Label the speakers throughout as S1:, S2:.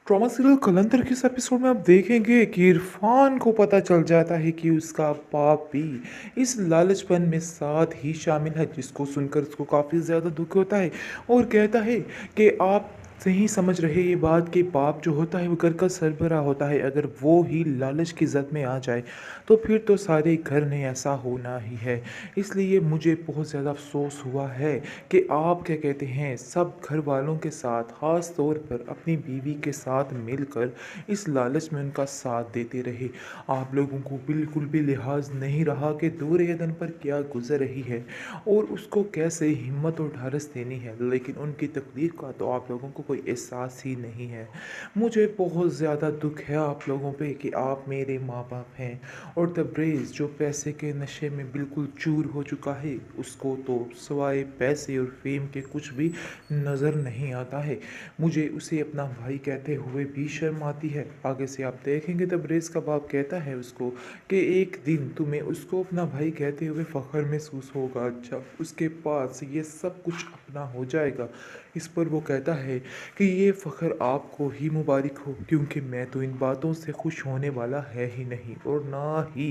S1: Trauma serial कलंदर के इस episode में आप देखेंगे कि इरफान को पता चल जाता है कि उसका बाप भी इस लालचपन में साथ ही शामिल है, जिसको सुनकर उसको काफ़ी ज़्यादा दुख होता है और कहता है कि आप सही समझ रहे ये बात कि बाप जो होता है वो घर का सरबराह होता है। अगर वो ही लालच की जद में आ जाए तो फिर तो सारे घर ने ऐसा होना ही है। इसलिए मुझे बहुत ज़्यादा अफसोस हुआ है कि आप क्या कहते हैं सब घर वालों के साथ, ख़ास तौर पर अपनी बीवी के साथ मिलकर इस लालच में उनका साथ देते रहे। आप लोगों को बिल्कुल भी लिहाज नहीं रहा कि दूर यदन पर क्या गुजर रही है और उसको कैसे हिम्मत और ढारस देनी है, लेकिन उनकी तकदीर का तो आप लोगों को कोई एहसास ही नहीं है। मुझे बहुत ज़्यादा दुख है आप लोगों पे कि आप मेरे माँ बाप हैं और तब्रेज़ जो पैसे के नशे में बिल्कुल चूर हो चुका है, उसको तो सिवाय पैसे और फेम के कुछ भी नज़र नहीं आता है। मुझे उसे अपना भाई कहते हुए भी शर्म आती है। आगे से आप देखेंगे तब्रेज़ का बाप कहता है उसको कि एक दिन तुम्हें उसको अपना भाई कहते हुए फ़ख्र महसूस होगा जब उसके पास ये सब कुछ अपना हो जाएगा। इस पर वो कहता है कि ये फ़ख्र आपको ही मुबारक हो, क्योंकि मैं तो इन बातों से खुश होने वाला है ही नहीं और ना ही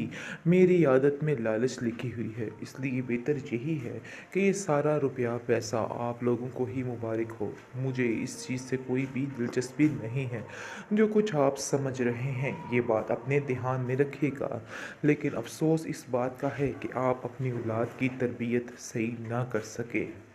S1: मेरी आदत में लालच लिखी हुई है। इसलिए बेहतर यही है कि ये सारा रुपया पैसा आप लोगों को ही मुबारक हो। मुझे इस चीज़ से कोई भी दिलचस्पी नहीं है। जो कुछ आप समझ रहे हैं ये बात अपने ध्यान में रखिएगा, लेकिन अफसोस इस बात का है कि आप अपनी औलाद की तरबियत सही ना कर सके।